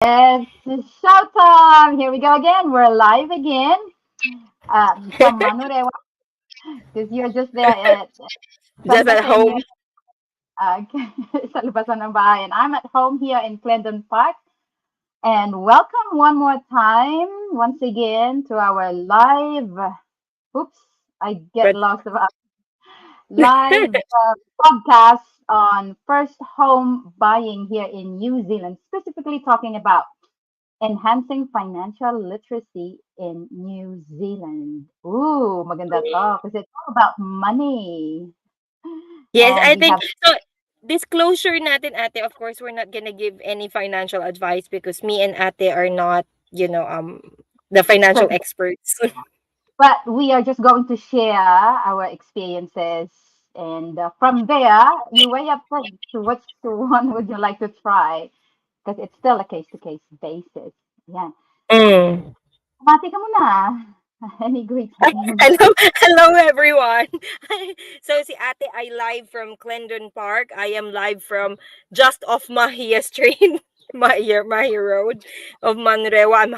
It's showtime. Here we go again. We're live again from Manurewa because you're just there at San Just at Paseng, home. uh, sa lupasan ng bahay. And I'm at home here in Clendon Park. And welcome one more time, once again, to our live, oops, I get But lost about live podcast on first home buying here in New Zealand, specifically talking about enhancing financial literacy in New Zealand. Ooh, maganda to kasi it's all about money. yes, And I we think have so. Disclosure natin, ate. Of course, we're not gonna give any financial advice because me and ate are not, the financial certain, experts. but we are just going to share our experiences. And from there, you weigh up first to which one would you like to try? Because it's still a case to case basis. Yeah. Mm. Mati ka muna. Any greetings? Hello, hello everyone. So si Ate I live from Clendon Park. I am live from just off Mahia Street, Mahia Road of Manrewa. I'm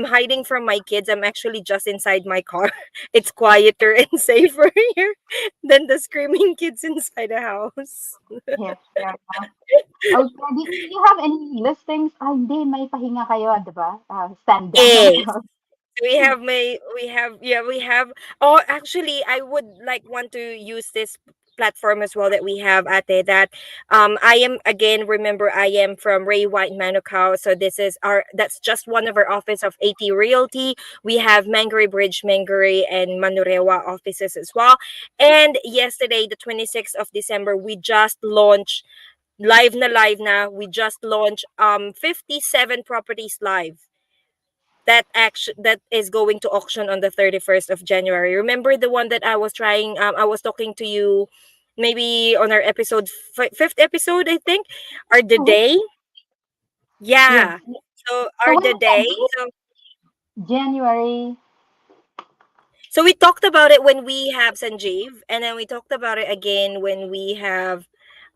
hiding from my kids. I'm actually just inside my car. It's quieter and safer here than the screaming kids inside the house. Yes, fair enough. Okay. Do you have any listings? Ah, hindi. May pahinga kayo, di ba? Stand down. Yes. We have oh, actually I would like want to use this platform as well that we have ate that I am again, remember, I am from Ray White Manukau, so this is our that's just one of our office of AT Realty. We have Mangere Bridge, Mangere and Manurewa offices as well. And yesterday, the 26th of December, we just launched live na we just launched 57 properties live that is going to auction on the 31st of January. Remember the one that I was talking to you maybe on our episode fifth episode, I think, or the Oh, day. yes. Yeah. So So are when the is that day. due? So January. so we talked about it when we have Sanjeev, and then we talked about it again when we have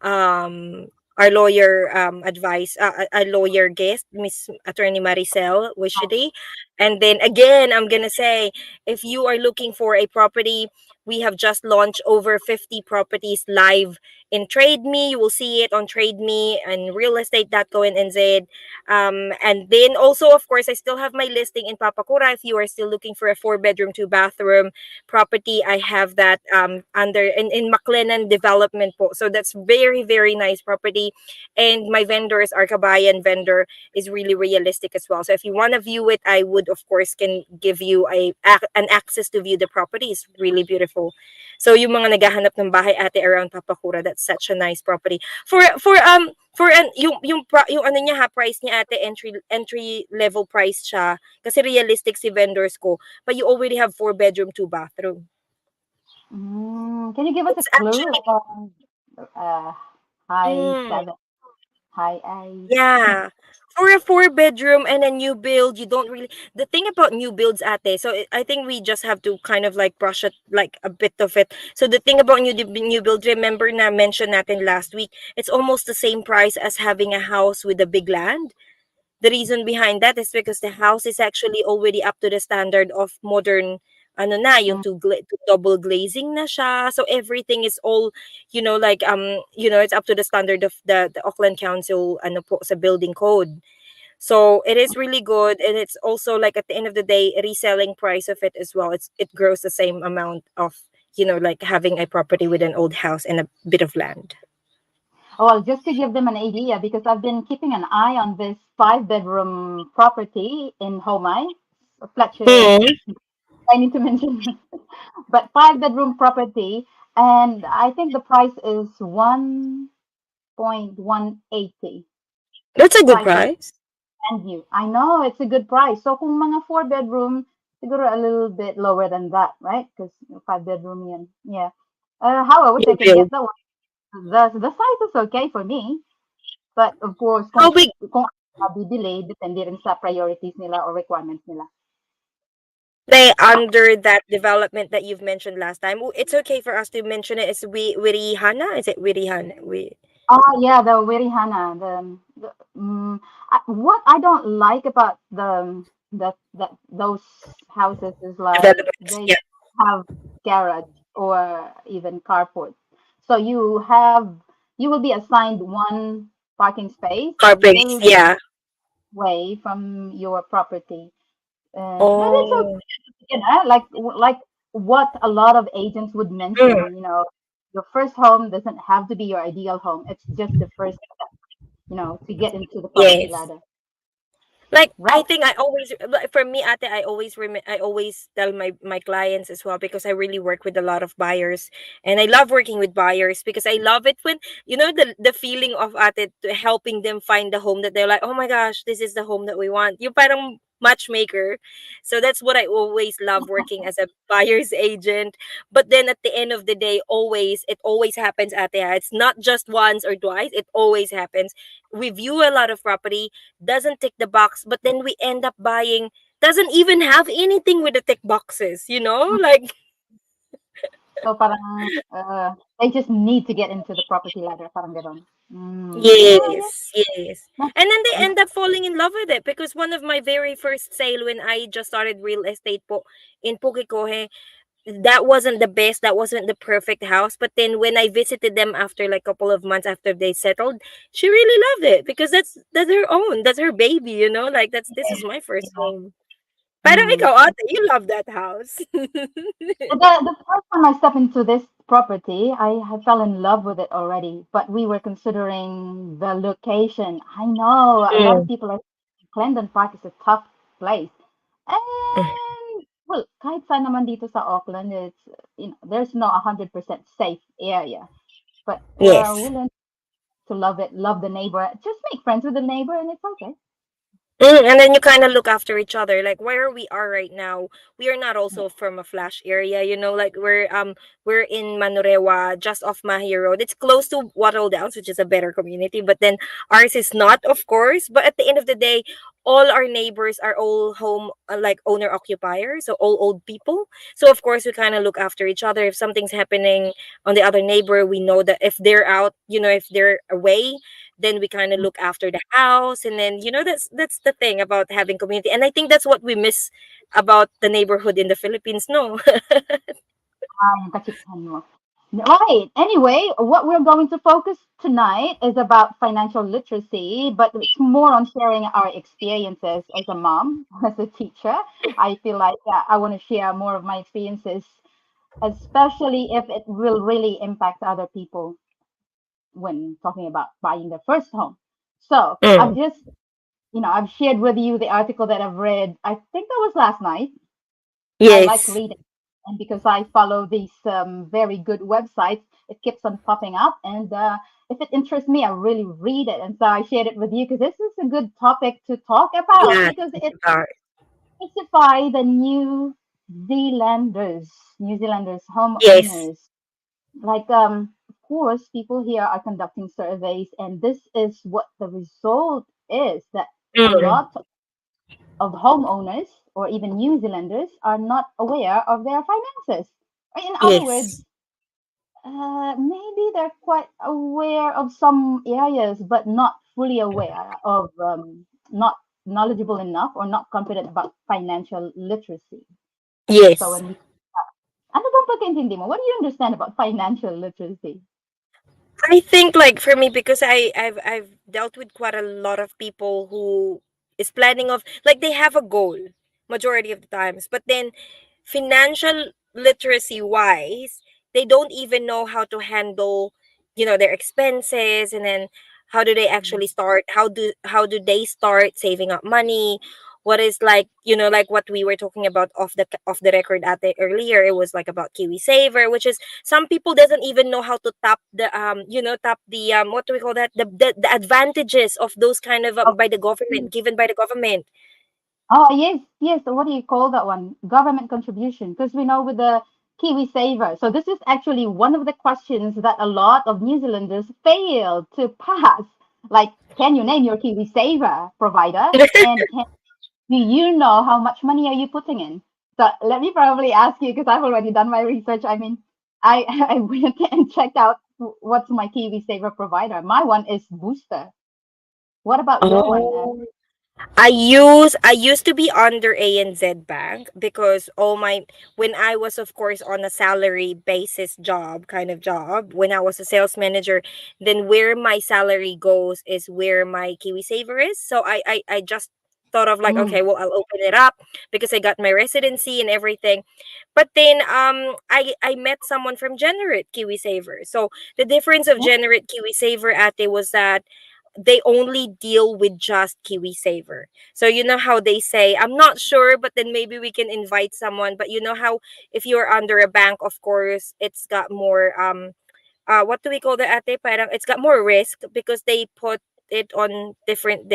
um our lawyer advice a lawyer guest, Miss Attorney Maricel Wishity. And then again, I'm gonna say, if you are looking for a property, we have just launched over 50 properties live in Trade Me. You will see it on Trade Me and realestate.co and NZ. And then also, of course, I still have my listing in Papakura. If you are still looking for a 4 bedroom, 2 bathroom property, I have that under in McLennan Development po. So that's very, very nice property. And my vendors, our Kabayan vendor, is really realistic as well. So if you want to view it, I would, of course, can give you an access to view the property. It's really beautiful. So yung mga naghahanap ng bahay ate around Papakura, that's such a nice property. For an yung ano niya ha, price niya ate, entry level price siya kasi realistic si vendors ko, but you already have 4 bedroom, 2 bathroom. Can you give us a It's clue? actually Uh, high mm, seven, high eight. yeah. For a 4 bedroom and a new build, you don't really. The thing about new builds, ate. So I think we just have to kind of like brush it, like a bit of it. So the thing about new build, remember na mention natin last week, it's almost the same price as having a house with a big land. The reason behind that is because the house is actually already up to the standard of modern ano na, yung Mm, to double glazing na siya. So everything is all, it's up to the standard of the Auckland Council ano po sa building code. So it is really good, and it's also like at the end of the day, reselling price of it as well. It grows the same amount of, like having a property with an old house and a bit of land. Well, just to give them an idea, because I've been keeping an eye on this 5 bedroom property in Homai, Fletcher. Hmm. I need to mention, but 5 bedroom property, and I think the price is 1.180. That's a good 5 bedroom price. and new. I know it's a good price. So kung mga 4 bedroom, siguro a little bit lower than that, right? Because 5 bedroom yan. Yeah. How I wish I New can get build. that one. The size is okay for me, but of course, How big? kung bibili, depende rin sa priorities nila or requirements nila. Say under that development that you've mentioned last time. It's okay for us to mention it. It's Wirihana. Is it Wirihana? We Oh yeah, the Wirihana. The What I don't like about the those houses is like Developments. they Yeah. have garage or even carport. So you will be assigned one parking space a Car place. little Yeah. way from your property. But it's Oh. okay, like what a lot of agents would Mm, mention, your first home doesn't have to be your ideal home. It's just the first step, to get into the property yes. ladder. Like I Right. think I always like, for me ate I always tell my clients as well because I really work with a lot of buyers and I love working with buyers because I love it when the feeling of ate helping them find the home that they're like, oh my gosh, this is the home that we want, you parang matchmaker. So that's what I always love working as a buyer's agent. But then at the end of the day, it always happens ate, it's not just once or twice, it always happens. We view a lot of property, doesn't tick the box, but then we end up buying doesn't even have anything with the tick boxes, like So parang they just need to get into the property ladder, parang ganon. Yeah, yeah. yes, yes. Makes And then they sense. end up falling in love with it because one of my very first sale when I just started real estate in Pukikohe, that wasn't the best, that wasn't the perfect house. But then when I visited them after like a couple of months after they settled, she really loved it because that's her own, that's her baby, like this is my first Yeah. home. Pero Mm. ikaw, ate, you love that house. The first time I stepped into this property, I fell in love with it already, but we were considering the location. I know a lot of Mm, people are saying Clendon Park is a tough place. mm, And, well, kahit saan naman dito sa Auckland, there's no 100% safe area. But yes. willing to love it, love the neighbor. Just make friends with the neighbor and it's okay. And then you kind of look after each other. Like where we are right now, we are not also from a flash area. Like we're in Manurewa, just off Mahi Road. It's close to Wattle Downs, which is a better community. But then ours is not, of course. But at the end of the day, all our neighbors are all home like owner occupiers, so all old people. So of course we kind of look after each other. If something's happening on the other neighbor, we know that if they're out, if they're away, then we kind of look after the house. And then that's the thing about having community, and I think that's what we miss about the neighborhood in the Philippines, no? Yung kachikahan mo. Right. Anyway, what we're going to focus tonight is about financial literacy, but it's more on sharing our experiences as a mom, as a teacher. I feel like I want to share more of my experiences, especially if it will really impact other people when talking about buying their first home. So Mm, I've shared with you the article that I've read. I think that was last night. I like yes. reading, and because I follow these very good websites, it keeps on popping up. And if it interests me, I really read it. And so I shared it with you because this is a good topic to talk about Yeah, because it's it about specifies the New Zealanders, yes. homeowners. Like, of course, people here are conducting surveys, and this is what the result is that a Mm, lot of homeowners or even New Zealanders are not aware of their finances. In other yes. words, maybe they're quite aware of some areas, but not fully aware of, not knowledgeable enough or not confident about financial literacy. So Yes. when we, ano bang pagkaintindi mo? What do you understand about financial literacy? I think like for me because I've dealt with quite a lot of people who is planning of like they have a goal majority of the times, but then financial literacy wise, they don't even know how to handle their expenses. And then how do they Mm. actually start, how do they start saving up money, what is like like what we were talking about off the record at the earlier. It was like about Kiwi Saver, which is some people doesn't even know how to tap the tap the what do we call that, the advantages of those kind of Oh, by the government, given by the government. oh, yes, yes. So what do you call that one? Government contribution. Because we know with the Kiwi Saver. So this is actually one of the questions that a lot of New Zealanders fail to pass. Like, can you name your Kiwi Saver provider? And do you know how much money are you putting in? So let me probably ask you because I've already done my research. I mean, I I went and checked out what's my Kiwi Saver provider. My one is Booster. What about your one? Oh. I used to be under ANZ Bank because all my when I was of course on a salary basis job kind of job when I was a sales manager, then where my salary goes is where my KiwiSaver is. So I just thought of like, Mm. okay, well, I'll open it up because I got my residency and everything. But then I met someone from Generate KiwiSaver. So the difference of Yeah. Generate KiwiSaver ate was that they only deal with just KiwiSaver. So you know how they say, I'm not sure, but then maybe we can invite someone. But you know how if you're under a bank, of course, it's got more what do we call the ate? Parang it's got more risk because they put it on different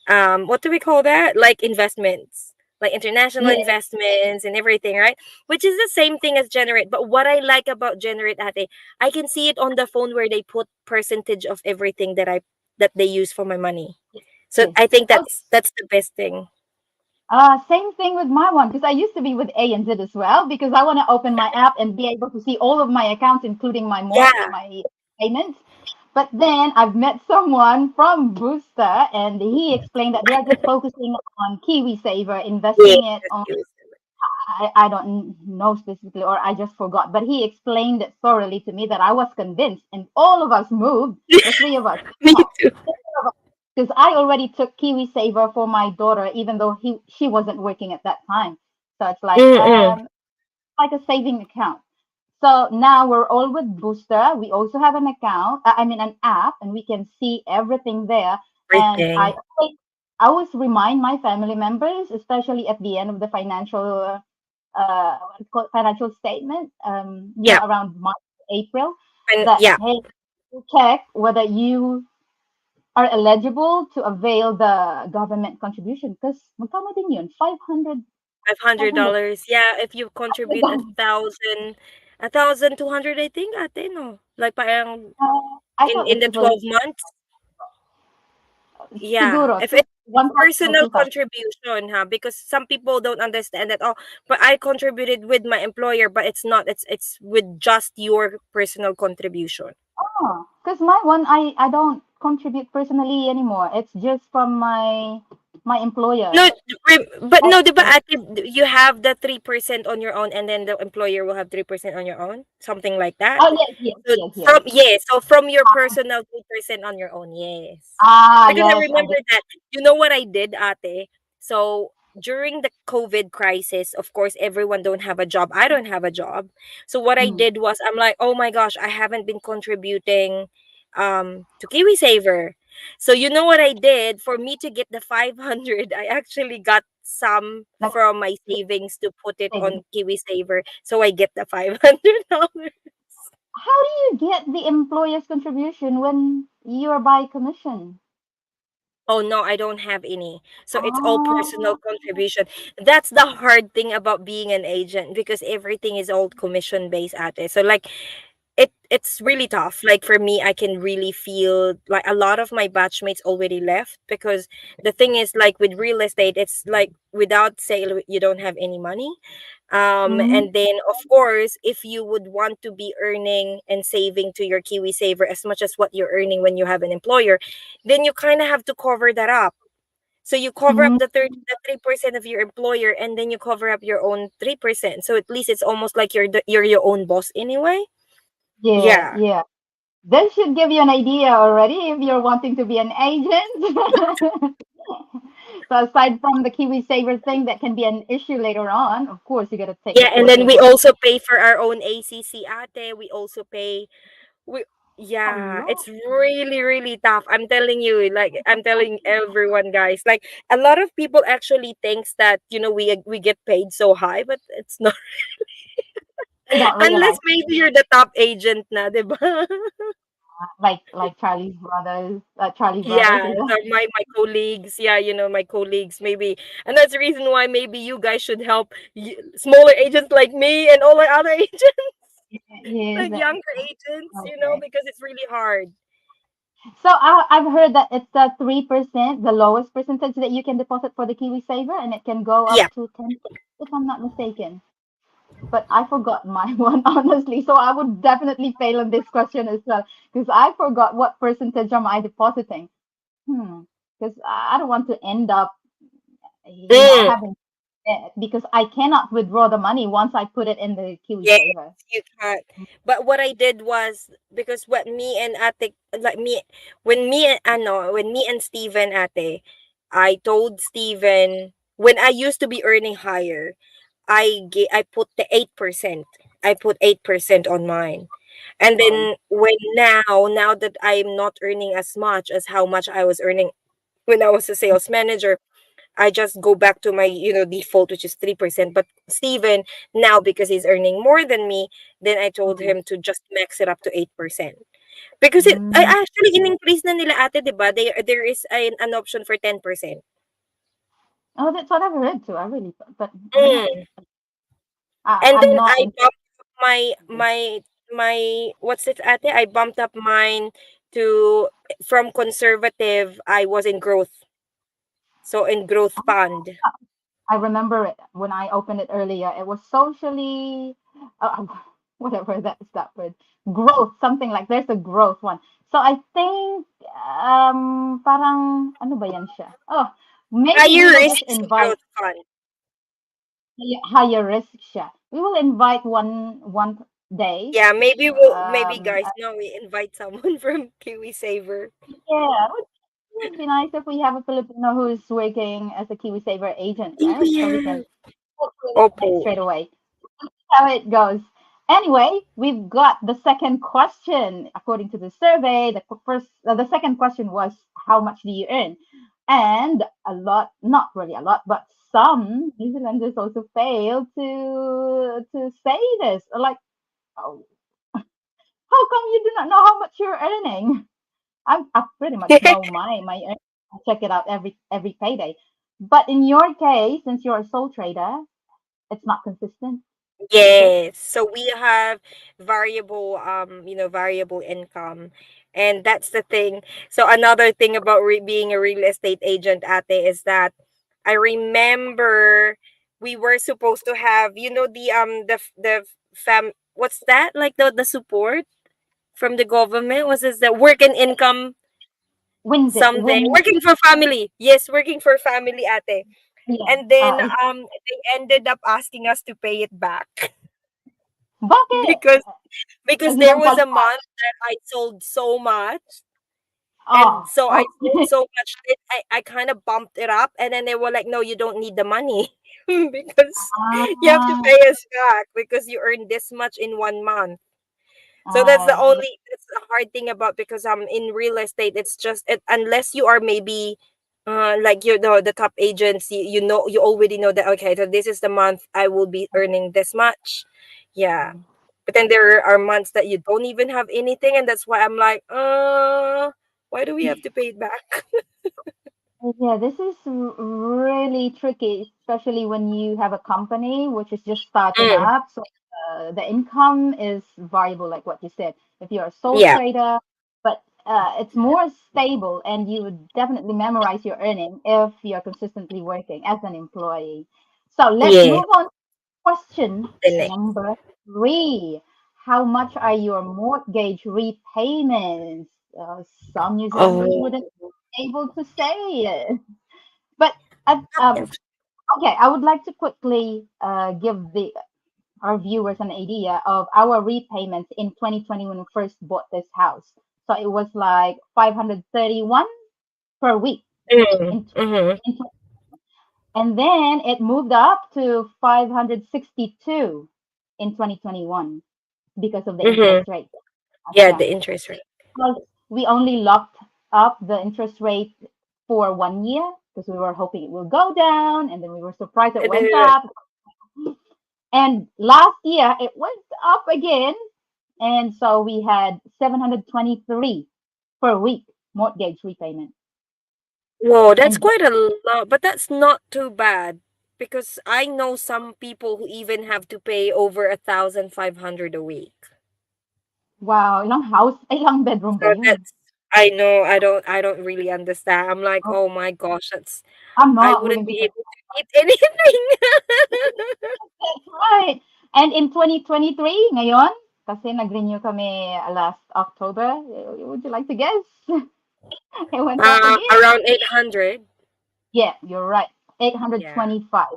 what do we call that? Like investments, like international Yeah. investments and everything, right? Which is the same thing as Generate. But what I like about Generate ate, I can see it on the phone where they put percentage of everything that they use for my money. So Yes. I think Oh, that's the best thing. same thing with my one because I used to be with ANZ as well because I want to open my app and be able to see all of my accounts, including Yeah. my payments. But then I've met someone from Booster, and he explained that they are just focusing on KiwiSaver, Yes, investing it on. yes. I don't know specifically, or I just forgot. But he explained it thoroughly to me that I was convinced, and all of us moved, the three of us, Me too. because I already took KiwiSaver for my daughter, even though she wasn't working at that time. So it's Mm-mm. like a saving account. So now we're all with Booster. We also have an account, I mean an app, and we can see everything there. And Everything. I always remind my family members, especially at the end of the what it's called, financial statement, Yeah. around March, April, And that yeah, hey, check whether you are eligible to avail the government contribution because magkano din yun? 500, five hundred 500. dollars. Yeah, if you contribute a thousand two hundred, I think, ate, no? Like parang I thought in it the was 12 months. Yeah, siguro if two, it's 1,000 or personal 2,000. contribution, huh? Because some people don't understand that. Oh, but I contributed with my employer, but it's not. It's with just your personal contribution. Oh, because my one, I don't contribute personally anymore. It's just from my employer. No, but Oh, no, diba, ate, you have the 3% on your own, and then the employer will have 3% on your own, something like that. oh yes, yes, So yes, yes. from your personal 3% on your own, yes. Because I Yes, I remember just. that. You know what I did, ate? So during the COVID crisis, of course, everyone don't have a job. I don't have a job. So what I Mm, did was I'm like, oh my gosh, I haven't been contributing to KiwiSaver. So you know what I did? For me to get the 500, I actually got some like from my yeah, savings to put it saving. on KiwiSaver. So I get the $500. How do you get the employer's contribution when you're by commission? Oh no, I don't have any. So it's all personal Oh, contribution. That's the hard thing about being an agent because everything is all commission based at it. So like it's really tough. Like for me, I can really feel like a lot of my batchmates already left because the thing is like with real estate, it's like without sale you don't have any money. mm, And then of course, if you would want to be earning and saving to your KiwiSaver as much as what you're earning when you have an employer, then you kind of have to cover that up. So you cover up mm, the 3% of your employer, and then you cover up your own 3%. So at least it's almost like you're your own boss anyway. yeah, Yeah. yeah. That should give you an idea already if you're wanting to be an agent. So aside from the Kiwi Saver thing that can be an issue later on, of course you got to take the Yeah, and then we courses. also pay for our own ACC ate. We also pay we A yeah, lot. it's really really tough. I'm telling you, like I'm telling everyone guys, like a lot of people actually thinks that, we get paid so high, but it's not They don't unless realize, maybe you're the top agent na, 'di ba? like Charlie Brothers, Yeah, is so my colleagues, yeah, my colleagues maybe, and that's the reason why maybe you guys should help smaller agents like me and all our other agents, Yes. like younger agents, Okay. because it's really hard. So I've heard that it's the 3%, the lowest percentage that you can deposit for the Kiwi Saver, and it can go Yeah, up to 10, if I'm not mistaken. But I forgot my one, honestly. So I would definitely fail on this question as well because I forgot what percentage am I depositing. Because I don't want to end up, Mm, having debt because I cannot withdraw the money once I put it in the Kiwi yes, Saver. you can't. But what I did was because what me and Ate like me when me and Steven Ate, I told Steven when I used to be earning higher, I put the 8%. I put 8% on mine. And Oh. then when now that I'm not earning as much as how much I was earning when I was a sales manager, I just go back to my, default, which is 3%. But Steven, now because he's earning more than me, then I told Mm. him to just max it up to 8%. Because I Mm. actually in-increase na nila ate, di ba? There is an option for 10%. Oh, that's what I've heard too. I really, but I'm not. Mm. And I'm then not I into bumped up it. my what's it ate? I bumped up mine to from conservative, I was in growth. So in growth fund. I remember it when I opened it earlier. It was socially, whatever that word, growth, something like there's a growth one. So I think, parang ano ba yan siya? Oh, maybe we Higher will just risk invite growth fund. higher risk siya. We will invite one day. Yeah, maybe Um, guys, now we invite someone from Kiwi Saver. yeah, it would be nice if we have a Filipino who's working as a Kiwi Saver agent, Oh, right? So we yeah. can hopefully connect Opo. straight away. How it goes. Anyway, we've got the second question. According to the survey, the second question was how much do you earn? And a lot, not really a lot, but some New Zealanders also fail to say this. Like, oh, how come you do not know how much you're earning? I pretty much know my earnings. I check it out every payday. But in your case, since you're a sole trader, it's not consistent. Is it? Yes. So we have variable income. And that's the thing. So another thing about being a real estate agent, ate, is that I remember we were supposed to have, the what's that? Like the support from the government, was this the work and income Win something, win. working for family. Yes, working for family, ate. Yeah. And then Is they ended up asking us to pay it back bakit? because because You there don't was a qualify. month that I sold so much. And Oh, so I oh. sold so much that I kind of bumped it up, and then they were like, no, you don't need the money because you have to Ah, pay us back because you earned this much in 1 month. So ah, that's the hard thing about, because in real estate it's just unless you are maybe like the top agents, you already know that, okay, so this is the month I will be earning this much. Yeah. But then there are months that you don't even have anything, and that's why I'm like, why do we have to pay it back? yeah, this is really tricky, especially when you have a company which is just starting Mm, up. So the income is variable, like what you said. If you're a sole yeah. trader, but it's more stable, and you would definitely memorize your earning if you're consistently working as an employee. So let's Yeah. move on. Question The next. number three. How much are your mortgage repayments? Some New Zealanders Oh. wouldn't be able to say it. But okay, I would like to quickly give our viewers an idea of our repayments in 2020 when we first bought this house. So it was like 531 per week. Mm, In, mm-hmm, in, and then it moved up to 562 in 2021 because of the mm-hmm. interest rate has Yeah, the jumped. interest rate. Because we only locked up the interest rate for 1 year because we were hoping it will go down, and then we were surprised it went Uh, up. And last year it went up again, and so we had 723 per week mortgage repayment. Whoa, that's And quite a lot, but that's not too bad because I know some people who even have to pay over 1,500 a week. wow, ilang bedroom ba So yun? that's I don't really understand. I'm like, Oh, oh my gosh, that's I'm I not wouldn't willing to be pay. able to eat anything. That's right. And in 2023, ngayon, kasi nag-renew kami last October. Would you like to guess? It went up again. Around 800. Yeah, you're right. Yeah. 825.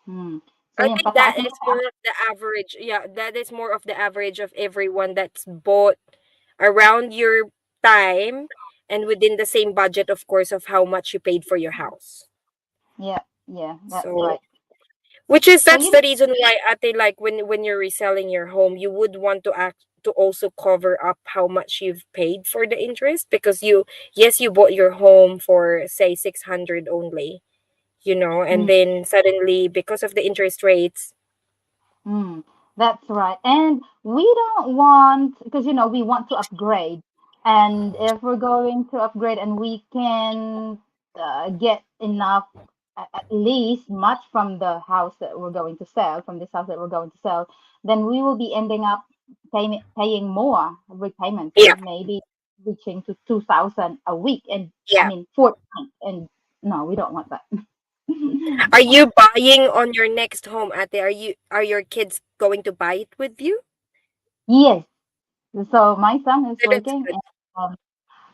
Hmm. So I yeah, think that pataas na is more of the average. Yeah, that is more of the average of everyone that's bought around your time and within the same budget, of course, of how much you paid for your house. yeah, yeah, that's So, right. which is So that's you the reason why ate like when you're reselling your home, you would want to act to also cover up how much you've paid for the interest because you yes you bought your home for say 600 only, and mm, then suddenly because of the interest rates. mm, that's right. And we don't want, because we want to upgrade. And if we're going to upgrade and we can get enough, at least much from the house that we're going to sell, from this house that we're going to sell, then we will be ending up paying more repayments, Yeah, maybe reaching to 2,000 a week. And I yeah. mean, fortnight. And no, we don't want that. Are you buying on your next home, ate? Are your kids going to buy it with you? Yes. So my son is So that's working, good. and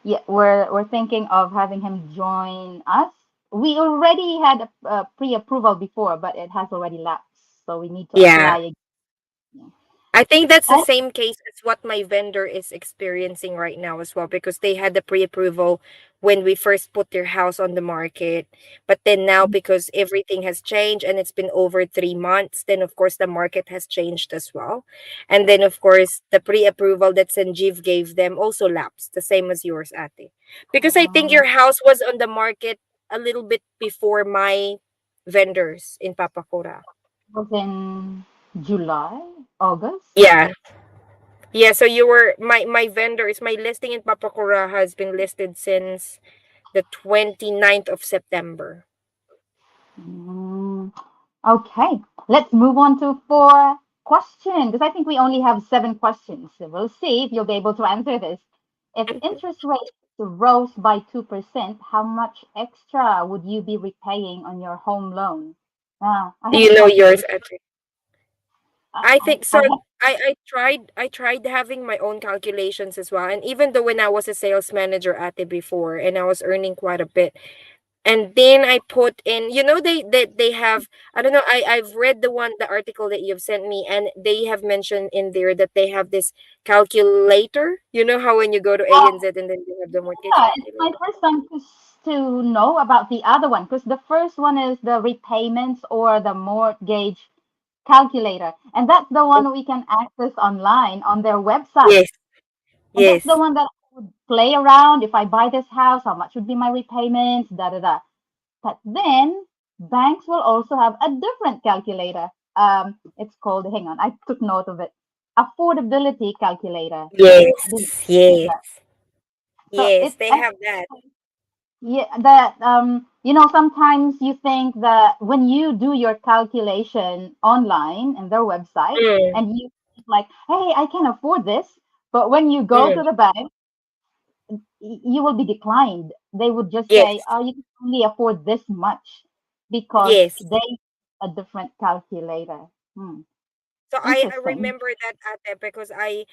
yeah, we're thinking of having him join us. We already had a pre-approval before, but it has already lapsed, so we need to Yeah. apply again. I think that's the And same case as what my vendor is experiencing right now as well because they had the pre-approval when we first put their house on the market. But then now because everything has changed and it's been over 3 months, then of course the market has changed as well. And then of course the pre-approval that Sanjeev gave them also lapsed, the same as yours, Ate. Because I think um, your house was on the market a little bit before my vendors in Papakura. was in July, August. Yeah. Yeah, so you were my vendors, my listing in Papakura has been listed since the 29th of September. Mm, okay, let's move on to four questions because I think we only have seven questions. So we'll see if you'll be able to answer this. If Mhm. interest rates rose by 2%, how much extra would you be repaying on your home loan? I You haven't know yours, calculated. Ate. I, I I, think so. I have, I tried having my own calculations as well. And even though when I was a sales manager at it before and I was earning quite a bit, and then I put in, they have, I don't know, I've read the article that you've sent me, and they have mentioned in there that they have this calculator. You know how when you go to ANZ and then you have the mortgage yeah, it's my calculator. first time to know about the other one because the first one is the repayments or the mortgage calculator. And that's the one we can access online on their website. Yes, And that's the yes, one that I would play around. If I buy this house, how much would be my repayments? Da da da. But then banks will also have a different calculator. It's called, hang on, I took note of it. Affordability calculator. I believe. yes, yes, Yeah. So yes. it's They have actually, that. yeah, that sometimes you think that when you do your calculation online and their website Mm, and you think like, hey, I can afford this, but when you go mm, to the bank, you will be declined. They would just yes, say, oh, you can only afford this much because yes. they a different calculator. Hmm. So I Interesting. remember that ate because I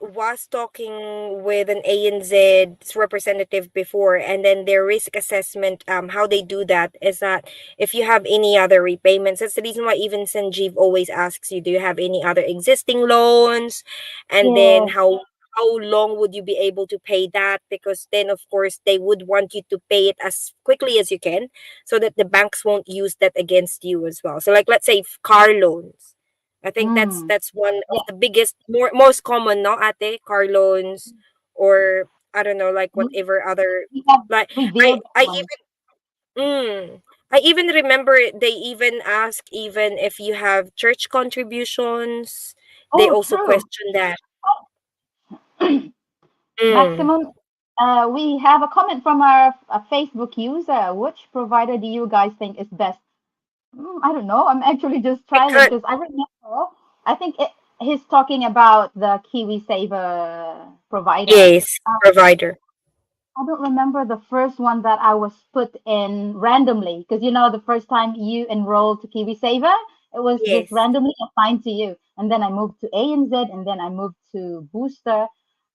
was talking with an ANZ's representative before, and then their risk assessment, how they do that is that if you have any other repayments, that's the reason why even Sanjeev always asks you, do you have any other existing loans? And then Yeah. how long would you be able to pay that? Because then of course they would want you to pay it as quickly as you can so that the banks won't use that against you as well. So like let's say car loans. I think that's Hmm. that's one of Yeah. the biggest, most common, no, ate, car loans, or I don't know, like We, whatever other, we have like I revealed that I one. even I even remember they even ask even if you have church contributions, they Oh, also true. question that. Mm. Maximum. We have a comment from our Facebook user. Which provider do you guys think is best? I don't know. I'm actually just I trialing can't. because I remember. I think he's talking about the Kiwi Saver provider. Yes, provider. I don't remember the first one that I was put in randomly because the first time you enrolled to Kiwi Saver, it was just Yes. randomly assigned to you. And then I moved to ANZ and then I moved to Booster.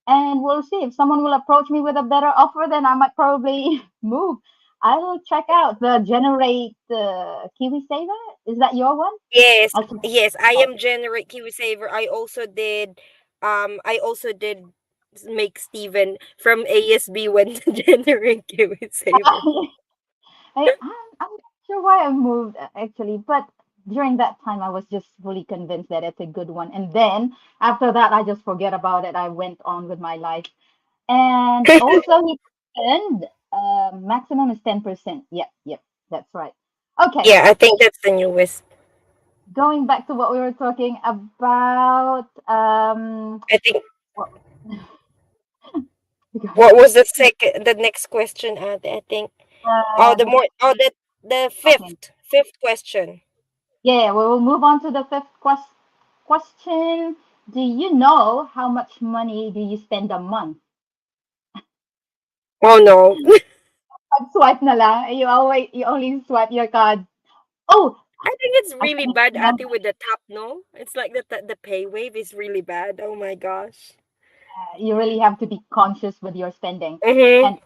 and we'll see if someone will approach me with a better offer. Then I might probably move. I'll check out the generate Kiwi Saver. Is that your one? Yes, I'll check yes, I it out. am generate Kiwi Saver. I also did make Steven from ASB went to generate Kiwi Saver. I'm not sure why I moved actually, but during that time I was just fully convinced that it's a good one. And then after that, I just forget about it. I went on with my life. And also, he mentioned maximum is 10%. Yep, yep, that's right. Okay, Yeah, I think that's the newest. going back to what we were talking about. I think What, what was the next question, I think. Oh, uh, the okay. fifth question. Yeah, we will move on to the fifth question. Do you know how much money do you spend a month? Oh no. Swipe na lang. You only swipe your card. Oh, I think it's I really think bad, remember, Ati, with the tap, no? It's like the pay wave is really bad. Oh my gosh. you really have to be conscious with your spending. Mm-hmm. And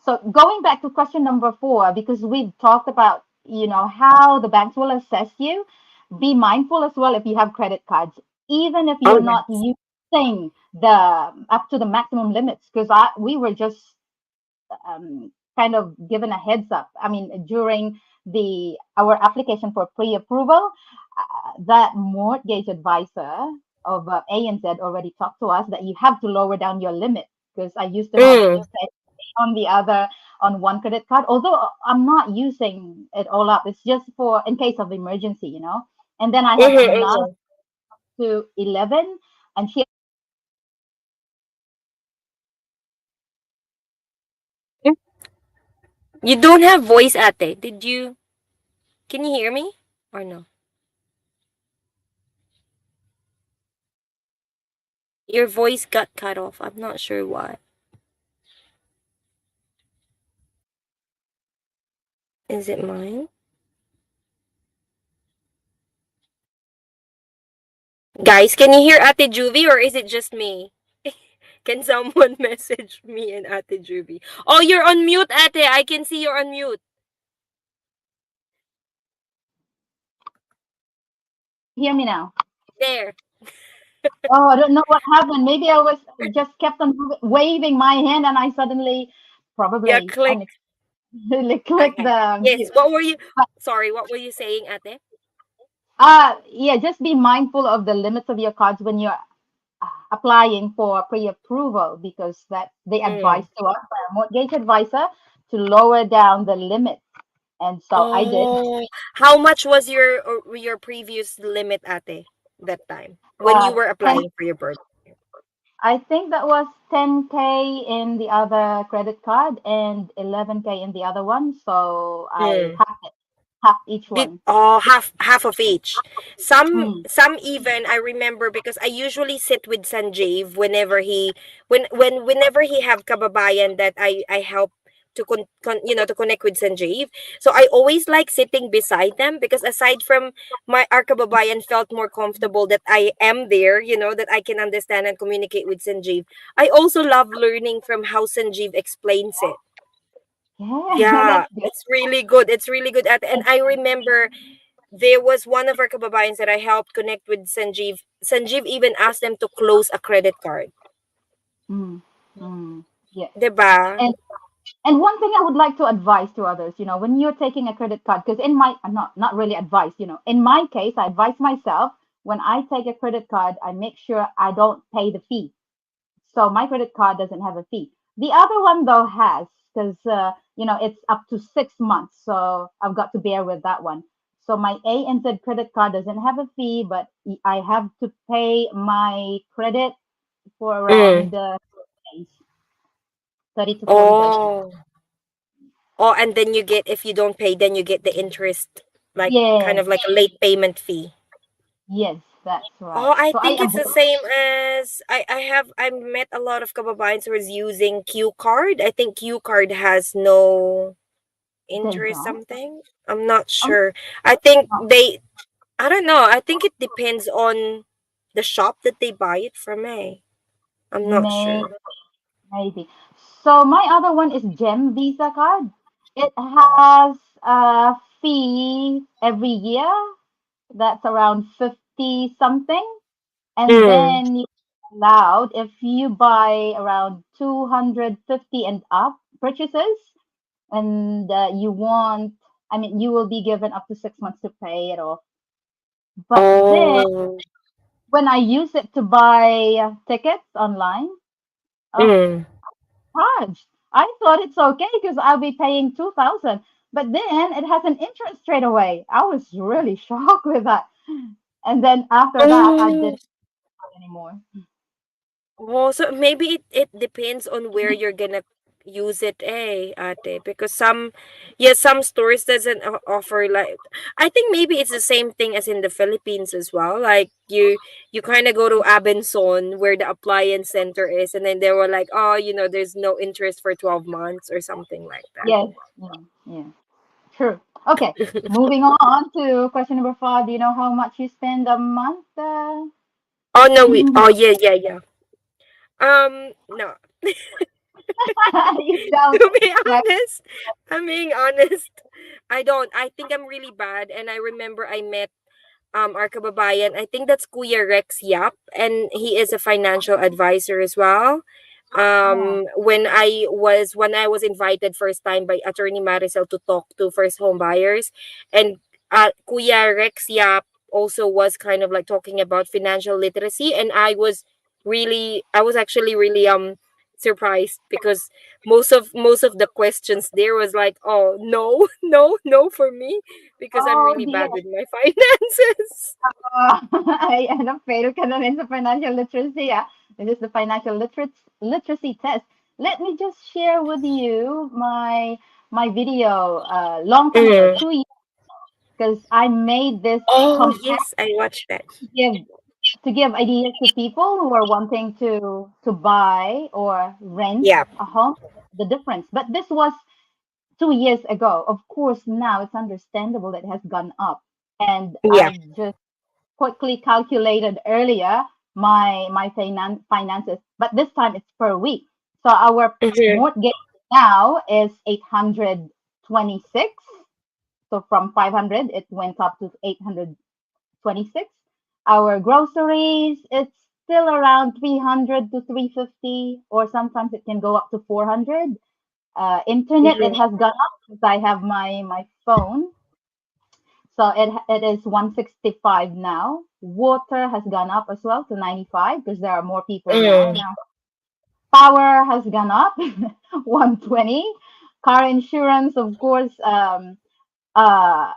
so going back to question number four, because we've talked about, how the banks will assess you, be mindful as well if you have credit cards, even if Oh you're not yes. using the up to the maximum limits. Because we were just kind of given a heads up. I mean, during the our application for pre-approval, that mortgage advisor of ANZ already talked to us that you have to lower down your limit because I used to have Mm. say, on the other on one credit card. Although I'm not using it all up, it's just for in case of emergency. And then I have another Mm-hmm, to 11, and she mm. You don't have voice, Ate. Did you? Can you hear me? Or no? Your voice got cut off. I'm not sure why. Is it mine? Guys, can you hear Ate Juvie or is it just me? Can someone message me and Ate Juvie? Oh, you're on mute, Ate. I can see you're on mute. hear me now. There. Oh, I don't know what happened. Maybe I was just kept on waving my hand, and I suddenly, Yeah, probably, click. unexpectedly clicked Okay. the Yes. mute. What were you? But Sorry. What were you saying, Ate? yeah, just be mindful of the limits of your cards when you're applying for pre-approval because that they advise Mm. to us, our mortgage advisor, to lower down the limit. And so I did. Oh, how much was your previous limit, Ate, that time when you were 10, applying for your birth? I think that was 10K in the other credit card and 11K in the other one. So I Mm. halved it, half each Did one. half of each. Mm. Some even I remember because I usually sit with Sanjeev whenever whenever he have kababayan that I help to to connect with Sanjeev. So I always like sitting beside them because aside from my our kababayan felt more comfortable that I am there, that I can understand and communicate with Sanjeev. I also love learning from how Sanjeev explains it. Yeah, Yeah, that's good. it's really good. It's really good at, and I remember there was one of our kababayans that I helped connect with Sanjeev. Sanjeev even asked them to close a credit card. Mm. Mm. Yes. 'Di ba? And and one thing I would like to advise to others, when you're taking a credit card, because in my not really advice, in my case, I advise myself when I take a credit card, I make sure I don't pay the fee. So my credit card doesn't have a fee. The other one though has, because it's up to 6 months, so I've got to bear with that one. So my ANZ credit card doesn't have a fee, but I have to pay my credit for Mm. around days, 30 to 40 days. Oh. Oh, and then you get, if you don't pay, then you get the interest, like kind Yes, of like a late payment fee. yes, that's right. Oh, I So I think it's the avoid. same as I met a lot of kababayans who is using Q card. I think Q card has no They interest don't. something. I'm not Um, sure. I think no. I don't know. I think it depends on the shop that they buy it from, eh? I'm not May sure. maybe. So my other one is Gem Visa card. It has a fee every year. That's around 50 something. And Mm. then you're allowed, if you buy around 250 and up purchases, and you want, I mean, you will be given up to 6 months to pay it off. But then Oh. when I use it to buy tickets online, oh, Mm. charged. I thought it's okay because I'll be paying 2,000. But then it has an interest straight away. I was really shocked with that. And then after that, I Oh. didn't buy anymore. Oh, so maybe it depends on where you're gonna use it, ate. Because some, yeah, some stores doesn't offer like. I think maybe it's the same thing as in the Philippines as well. Like you kind of go to Abenson where the appliance center is, and then they were like, oh, there's no interest for 12 months or something like that. Yes. Yeah. Yeah. True. Okay. Moving on to question number 5. Do you know how much you spend a month? Oh no, we. Oh yeah, yeah, yeah. No. You don't. To be Right? honest, I'm being honest. I don't. I think I'm really bad. And I remember I met our kababayan. I think that's Kuya Rex Yap, and he is a financial advisor as well. Yeah. When I was invited first time by Attorney Maricel to talk to first home buyers, and Kuya Rex Yap also was kind of like talking about financial literacy, and I was actually really surprised because most of the questions there was like, oh no, no, no for me, because I'm Oh really dear. bad with my finances. Alam, fail ka na rin sa financial literacy. Ah. This is the financial literacy test. Let me just share with you my video long time ago, Mm. 2 years, because I made this Oh compact yes, I watched that. to give ideas to people who are wanting to buy or rent Yeah, a home. The difference, but this was 2 years ago. Of course, now it's understandable that it has gone up, and yeah. I just quickly calculated earlier my finances, but this time it's per week. So our Mm-hmm. mortgage now is 826. So from 500, it went up to 826. Our groceries, it's still around 300 to 350, or sometimes it can go up to 400. Internet, it Mm-hmm. has gone up because I have my phone. So it is 165 now. Water has gone up as well to 95 because there are more people now. Mm. Now power has gone up 120. Car insurance, of course. Uh, I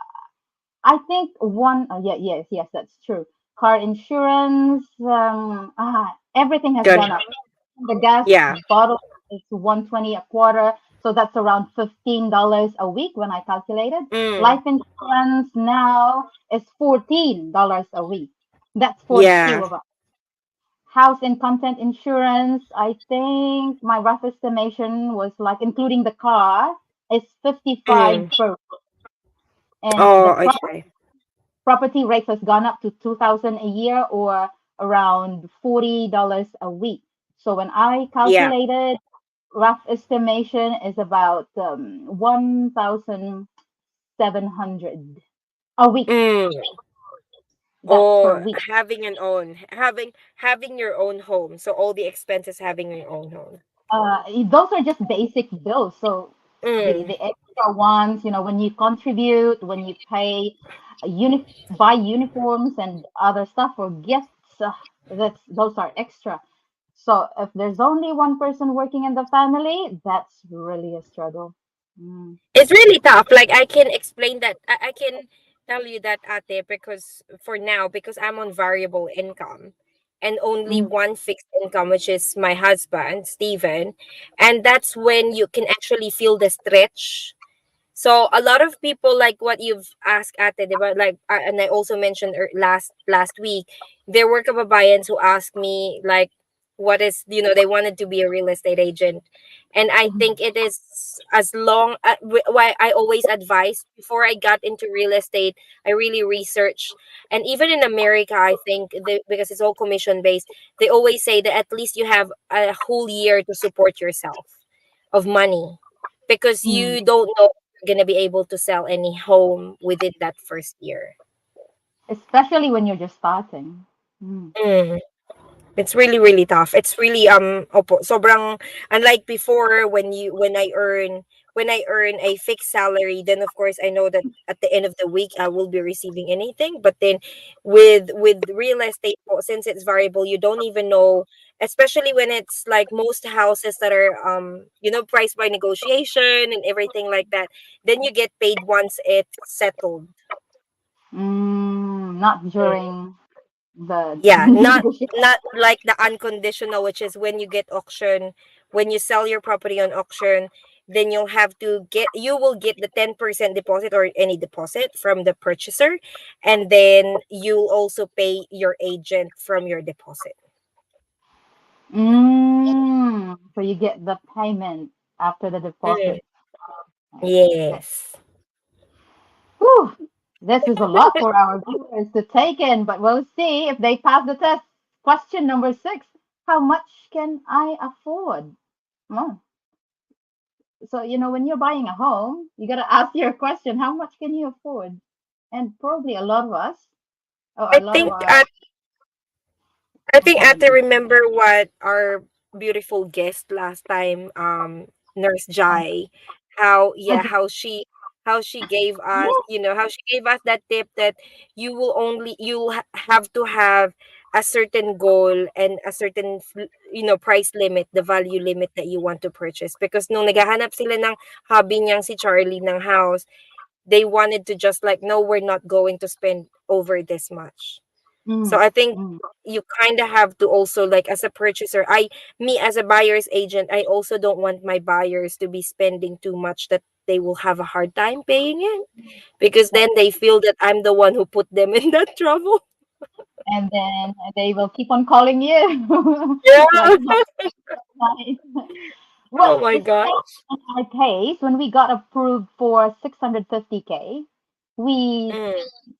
think yeah, yes, that's true. Car insurance, everything has Gone. gone up. The gas Yeah. bottle is 120 a quarter, so that's around $15 a week when I calculated. Mm. Life insurance now is $14 a week. That's for the Yeah. two of us. House and content insurance, I think my rough estimation was like including the car is 55 Mm. per, and the Oh, okay. property rates has gone up to 2,000 a year or around $40 a week. So when I Yeah. calculated, rough estimation is about 1,700 a week. Mm. That's per Or week. having your own home. So all the expenses having your own home. Those are just basic bills. So Mm. the extra ones, when you contribute, when you pay, buy uniforms and other stuff for gifts, those are extra. So if there's only one person working in the family, that's really a struggle. Mm. It's really tough. Like I can explain that. I can tell you that, ate, because for now, because I'm on variable income and only Mm. one fixed income, which is my husband, Steven. And that's when you can actually feel the stretch. So a lot of people, like what you've asked, ate, diba? Like, and I also mentioned last week, there were kababayans who asked me like, what is, they wanted to be a real estate agent. And I think Mhm. it is, as long why I always advise, before I got into real estate, I really research. And even in America, I think because it's all commission based, they always say that at least you have a whole year to support yourself of money, because Mm. you don't know if you're going to be able to sell any home within that first year. Especially when you're just starting. Mm. Mm. It's really, really tough. It's really, sobrang, unlike before, when I earn a fixed salary, then of course I know that at the end of the week I will be receiving anything. But then with real estate po, since it's variable, you don't even know, especially when it's like most houses that are priced by negotiation and everything like that, then you get paid once it's settled. Not during the Yeah, not negotiation. not like the unconditional, which is when you get auction, when you sell your property on auction, then you will get the 10% deposit or any deposit from the purchaser, and then you'll also pay your agent from your deposit. So you get the payment after the Mm, deposit. Okay. yes. Whew. This is a lot for our viewers to take in, but we'll see if they pass the test. Question number 6. How much can I afford? Oh, so, when you're buying a home, you got to ask your question, how much can you afford? And probably a lot of us, or I a lot of think our, go Ate ahead. remember what our beautiful guest last time, Nurse Jai, how, yeah, how she gave us, how she gave us that tip that you'll have to have a certain goal and a certain price limit, the value limit that you want to purchase. Because nung naghahanap sila ng hubby niyang si Charlie ng house, they wanted to just like, no, we're not going to spend over this much. So Mm, I think mm. you kind of have to also, like, as a purchaser, me as a buyer's agent, I also don't want my buyers to be spending too much that they will have a hard time paying it, because Yeah. then they feel that I'm the one who put them in that trouble. And then they will keep on calling you. Like, Yeah. nice. Oh Well, my god. especially in our case, when we got approved for 650K, we Mm,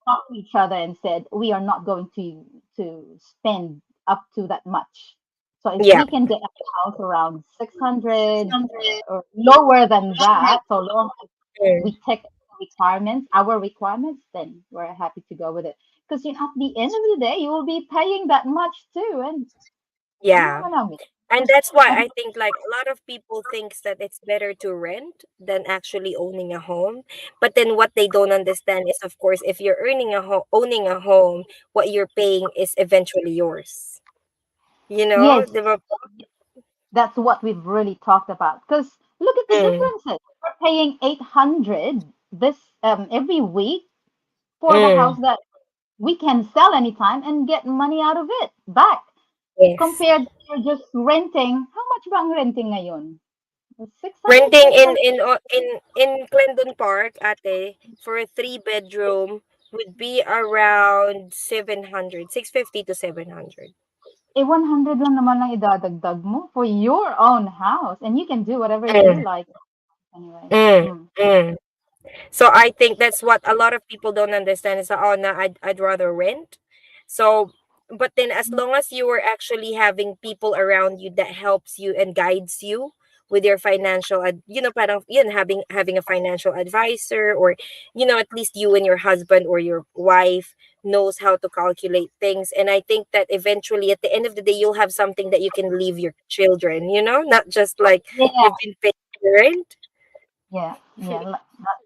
talked to each other and said we are not going to spend up to that much. So if yeah. we can get a house around 600 or lower than that, so long as Mm, we take requirements, our requirements, then we're happy to go with it. Because at the end of the day, you will be paying that much too, and yeah. no. And that's why I think, like, a lot of people thinks that it's better to rent than actually owning a home. But then what they don't understand is, of course, if you're owning a home, what you're paying is eventually yours. Yes, Diba? that's what we've really talked about. Because look at the Mm, differences. We're paying 800 this every week for the house mm, that we can sell anytime and get money out of it back. yes. Compared to just renting. How much bang renting ngayon? 600, Renting in 700. Clendon Park, ate, for a 3 bedroom would be around 700, 650 to 700. 100 lang naman lang idadagdag mo for your own house. And you can do whatever you Mm, like anyway. mm, Mm. mm. So I think that's what a lot of people don't understand is that, oh no, I'd rather rent. So but then as long as you are actually having people around you that helps you and guides you with your financial parang yun, having a financial advisor, or at least you and your husband or your wife knows how to calculate things. And I think that eventually at the end of the day you'll have something that you can leave your children, not just like Yeah, you've been paying rent. yeah. Not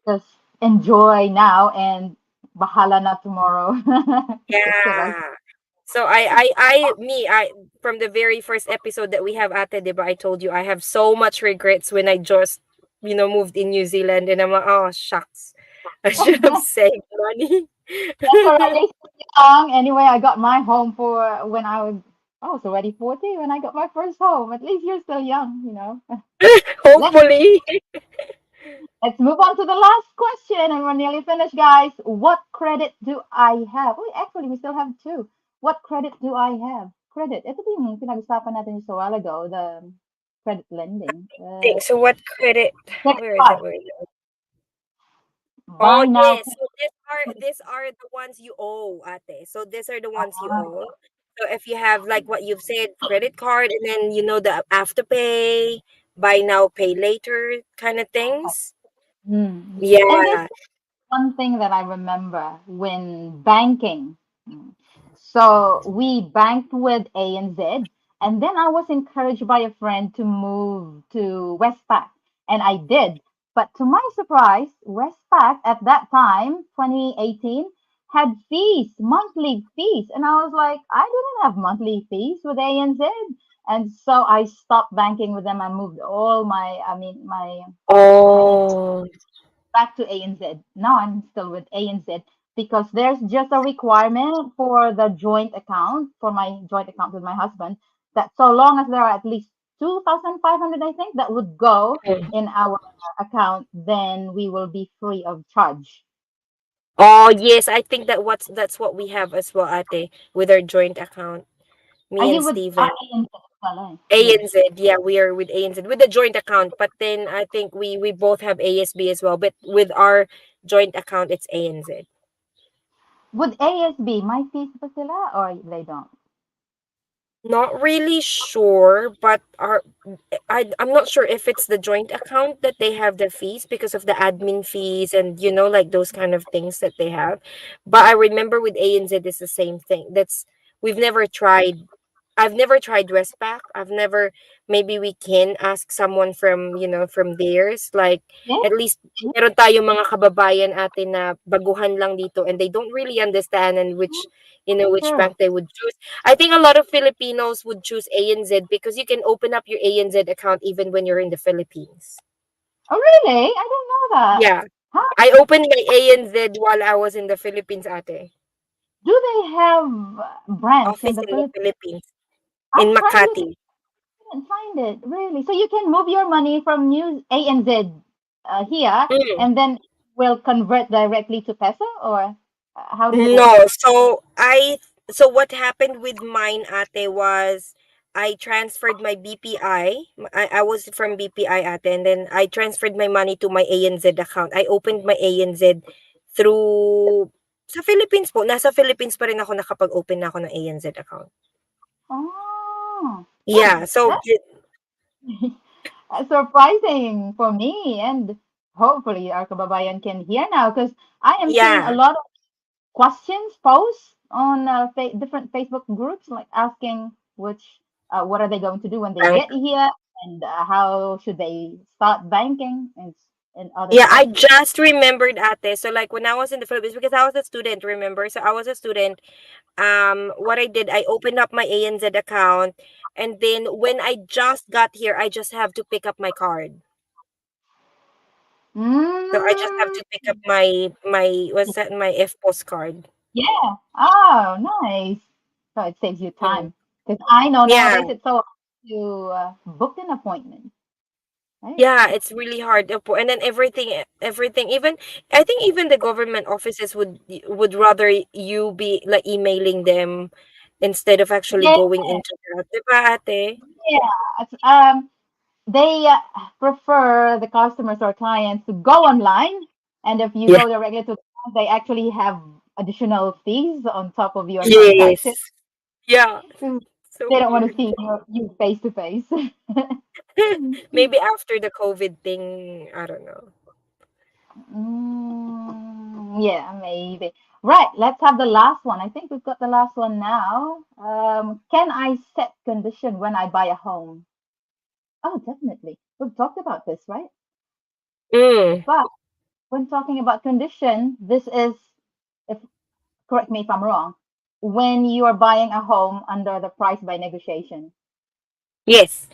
just enjoy now and bahala na tomorrow. Correct. Yeah. So I from the very first episode that we have, Ate, diba, I told you I have so much regrets when I just, moved in New Zealand, and I'm like, oh shucks. I should have saved money. That's all right. You're still young. Anyway, I got my home for when I was already 40 when I got my first home. At least you're still young. Let's Hopefully. let's move on to the last question, and we're nearly finished, guys. What credit do I have? Oh, actually, we still have two. What credit do I have? credit. Ito ba yung pinag-usapan natin just a while ago, the credit lending. So what credit? Credit Where is it? card. Where is it? Oh Buy now, yes. pay So these are the ones you owe, ate. So these are the ones you now. owe. So if you have like what you've said, credit card, and then the afterpay, buy now, pay later kind of things. Mm. And this Yeah. one thing that I remember when banking. Mm. So we banked with ANZ, and then I was encouraged by a friend to move to Westpac, and I did. But to my surprise, Westpac at that time, 2018, had fees, monthly fees, and I was like, I didn't have monthly fees with ANZ, and so I stopped banking with them. I moved all my, I mean, my Oh. back to ANZ. Now I'm still with ANZ because there's just a requirement for the joint account, for my joint account with my husband, that so long as there are at least 2,500, I think, that would go Mm. in our account, then we will be free of charge. Oh yes, I think that's what we have as well, ate, with our joint account. Are Me you and with Steven. ANZ as well? Eh? Yeah. ANZ, yeah, we are with ANZ with the joint account, but then I think we both have ASB as well, but with our joint account it's ANZ. Would ASB, my fees ba sila or they don't? Not really sure, but I'm not sure if it's the joint account that they have the fees because of the admin fees and like those kind of things that they have. But I remember with ANZ it's the same thing. We've never tried I've never tried Westpac. I've never maybe we can ask someone from theirs like Yeah, at least yeah, meron tayong mga kababayan atin na baguhan lang dito and they don't really understand and which true. bank they would choose. I think a lot of Filipinos would choose ANZ because you can open up your ANZ account even when you're in the Philippines. Oh, really? I didn't know that. Yeah. Huh? I opened my ANZ while I was in the Philippines, ate. Do they have branch in Office the in the Philippines? Philippines. I'm In trying to Makati. couldn't find it really. So you can move your money from New ANZ here, Mm. and then will convert directly to peso, or how does it work? No. So what happened with mine, ate, was I transferred my BPI. I was from BPI, ate, and then I transferred my money to my ANZ account. I opened my ANZ through sa Philippines po. Nasa Philippines pa rin ako nakapag-open na ako ng ANZ account. Oh, Yeah. oh, So that's surprising for me, and hopefully our kababayan can hear now because I am seeing a yeah. lot of questions posts on different Facebook groups, like asking what are they going to do when they Bank. get here, and how should they start banking and other Yeah, stuff. I just remembered, ate. So like when I was in the Philippines, because I was a student, remember? So I was a student. What I did, I opened up my ANZ account, and then when I just got here, I just have to pick up my card. So I just have Mm, to pick up my what's that, my FPOS card. yeah. Oh, nice. So it saves you Mm. time. Because I know Yeah. nowadays it's so hard to book an appointment, right? Yeah, it's really hard. And then everything, even I think even the government offices would rather you be like emailing them instead of actually Yeah, going into that. Diba, ate? yeah. They prefer the customers or clients to go online, and if you Yeah. go directly to the bank, they actually have additional fees on top of your Yes. transaction. Yeah. So They don't want to weird. see you face to face. Maybe after the COVID thing, I don't know. Yeah, maybe. Right, let's have the last one. I think we've got the last one now. Can I set condition when I buy a home? Oh, definitely. We've talked about this, right? Mm. But when talking about condition, this is, if correct me if I'm wrong, when you are buying a home under the price by negotiation. Yes.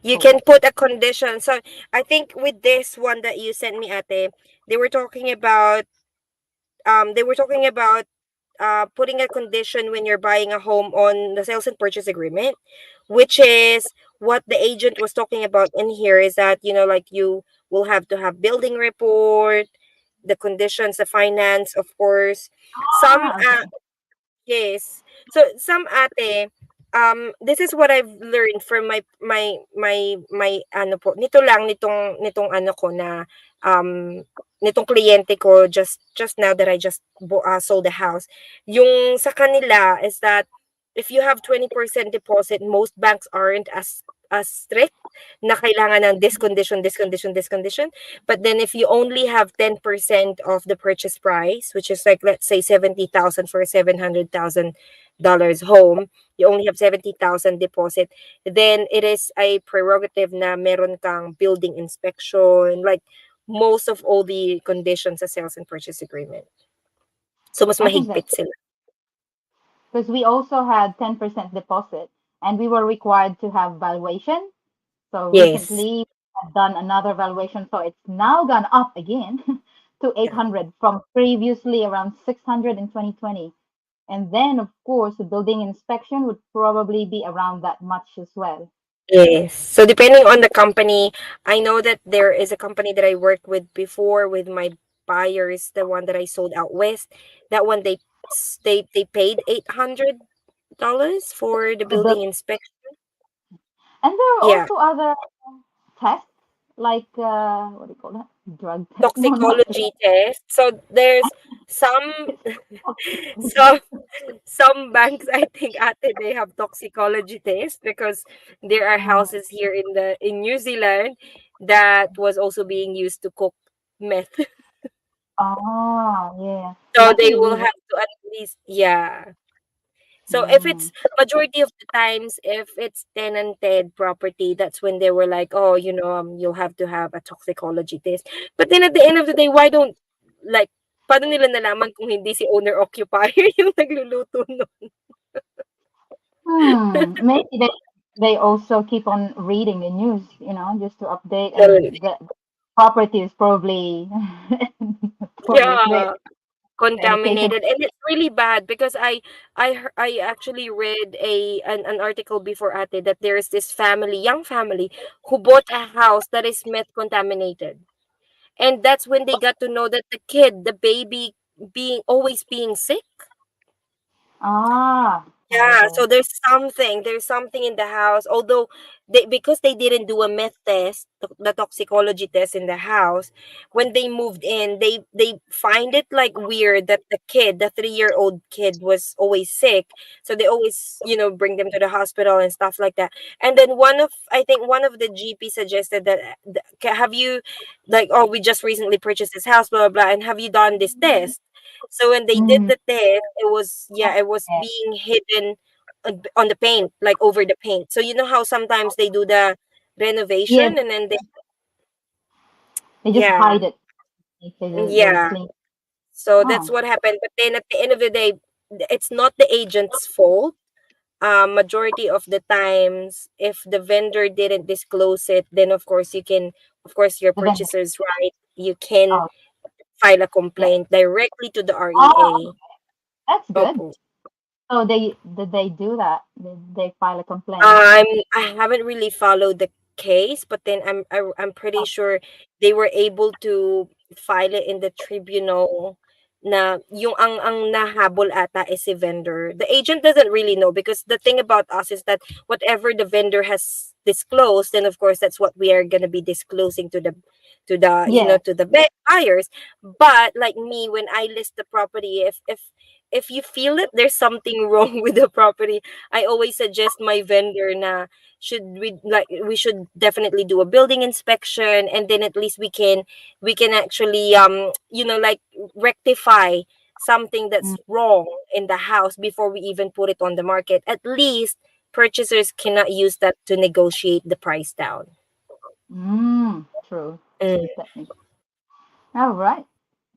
You can Correct. put a condition. So I think with this one that you sent me, ate, they were talking about putting a condition when you're buying a home on the sales and purchase agreement, which is what the agent was talking about in here is that, like you will have to have building report, the conditions, the finance, of course. Some Ah, okay. Yes. So some ate, this is what I've learned from my ano po, nitong ano ko na nitong kliyente ko just now that I just sold the house. Yung sa kanila is that if you have 20% deposit, most banks aren't as strict na kailangan ng this condition, this condition, this condition. But then if you only have 10% of the purchase price, which is like let's say 70,000 for a $700,000 home, you only have 70,000 deposit, then it is a prerogative na meron kang building inspection, like most of all the conditions sa sales and purchase agreement. So mas I think mahigpit that's sila. because we also had 10% deposit and we were required to have valuation. So Yes. recently I've done another valuation, so it's now gone up again to Yeah. 800 from previously around 600 in 2020. And then, of course, the building inspection would probably be around that much as well. Yes. So depending on the company, I know that there is a company that I worked with before with my buyers, the one that I sold out west. That one they paid $800 for the The buil- building inspection. and there are Yeah, also other tests like what do you call that? Drug test? No, not drug. toxicology test. So there's some some some banks I think ate they have toxicology test because there are houses here in New Zealand that was also being used to cook meth. Oh, yeah. So they Luckily, we will were. have to at least, yeah. So if Mm. it's majority of the times, if it's tenanted property, that's when they were like, oh, you'll have to have a toxicology test. But then at the end of the day, why don't like paano nila nalaman kung hindi si owner occupier yung nagluluto no? Maybe they also keep on reading the news, just to update, So, and the property is probably with yeah, medication. contaminated, and it's really bad because I actually read an article before ate that there is this family, young family, who bought a house that is meth contaminated. And that's when they got to know that the baby being sick. Ah, Yeah, so horrible. there's something in the house. Although because they didn't do a meth test, the toxicology test in the house, when they moved in, they find it like weird that the 3-year-old kid was always sick. So they always, bring them to the hospital and stuff like that. And then I think one of the GP suggested that have you like, oh, we just recently purchased this house, blah blah blah, and have you done this test? So when they did Mm, the test, it was yeah. being hidden on the paint, like over the paint. So you know how sometimes they do the Yeah, renovation and then they just yeah, hide it. They'll yeah. clean. So that's Oh, what happened. But then at the end of the day, it's not the agent's fault. Majority of the times, if the vendor didn't disclose it, then of course, your the vendor. purchaser's right. You can Oh, file a yeah. complaint directly to the Oh, REA. that's good. Opo. So did they do that? Did they file a complaint? Um, I haven't really followed the case, but then I'm pretty sure they were able to file it in the tribunal na yung ang nahabol ata is si vendor. The agent doesn't really know because the thing about us is that whatever the vendor has disclosed, then of course that's what we are gonna be disclosing Yeah. to the buyers. But like me, when I list the property, if you feel that there's something wrong with the property, I always suggest my vendor na we should definitely do a building inspection, and then at least we can actually like rectify something Mm, that's wrong in the house before we even put it on the market. At least purchasers cannot use that to negotiate the price down. true. Mm. That makes. All right.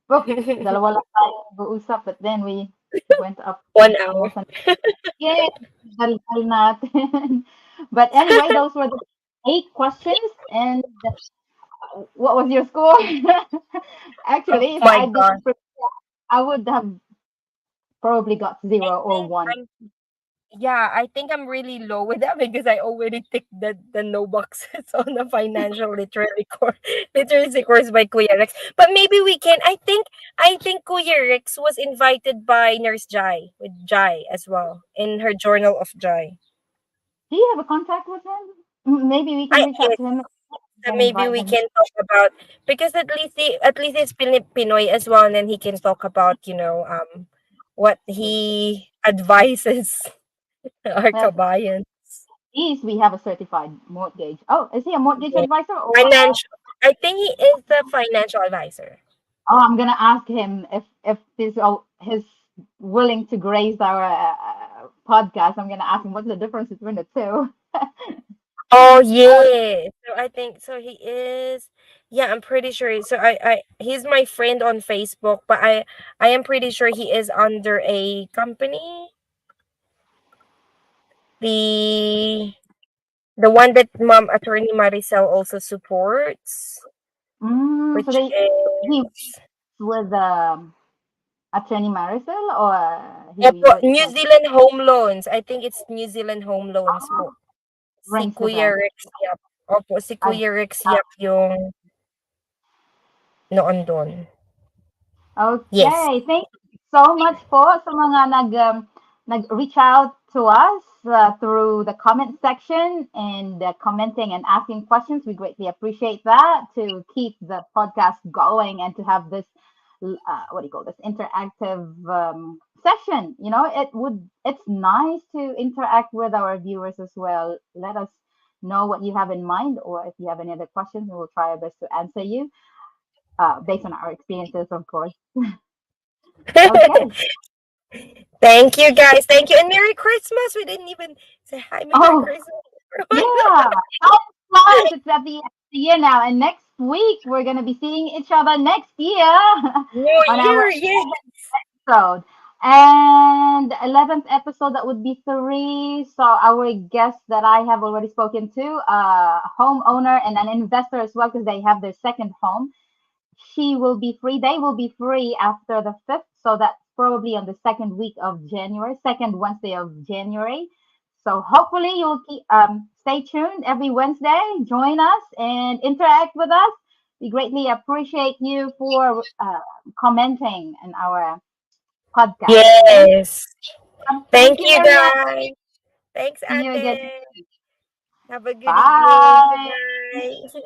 Oh, dalawa lang tayo nag-uusap, but then we went up to 1 hour. almost an. Yeah, dal natin. But anyway, those were the 8 questions. And what was your score? Oh Actually, if my I didn't god. prepare, I would have probably got I 0 or think 1. Yeah, I think I'm really low with that because I already ticked the no boxes on the financial literacy course by Kuya Rex. But maybe we can. I think Kuya Rex was invited by Nurse Jai with Jai as well in her journal of Jai. Do you have a contact with him? Maybe we can I reach out yes, to him so and maybe invite we him. can talk about because at least he's Pinoy as well, and then he can talk about what he advises our Well, kabayans. at least we have a certified mortgage. Oh, is he a mortgage Yeah. advisor or? Financial. I think he is the financial advisor. Oh, I'm gonna ask him if he's willing to grace our podcast. I'm gonna ask him what's the difference between the two. Oh yeah. So I think so he is. Yeah, I'm pretty sure. So he's my friend on Facebook, but I am pretty sure he is under a company. The the one that Mom Attorney Maricel also supports, So which he is with attorney Marisol or he Opo, works New at Zealand Home Loans. I think it's New Zealand Home Loans po. Si rings the Kuya bell. Rex Yap. Opo, si I Kuya Rex Yap yung noon doon. Yes. Okay, thank you so much po sa mga nag-reach out to us through the comment section and commenting and asking questions. We greatly appreciate that to keep the podcast going and to have this what do you call this interactive session. You know, it's nice to interact with our viewers as well. Let us know what you have in mind, or if you have any other questions, we will try our best to answer you based on our experiences, of course. Okay. Thank you guys. Thank you. And Merry Christmas. We didn't even say hi. Merry Oh, Christmas. yeah. Time flies. It's at the end of the year now. And next week, we're going to be seeing each other next year New on our Year, yeah. episode. And 11th episode, that would be three. So, our guest that I have already spoken to, a homeowner and an investor as well, because they have their second home. She will be free. They will be free after the 5th. So that's probably on the second week of January, second Wednesday of January. So hopefully you'll stay tuned every Wednesday. Join us and interact with us. We greatly appreciate you for commenting in our podcast. Yes. Thank Thank you you very much. guys. Thanks, See you again. Ate. Have a good evening. Bye. Bye-bye.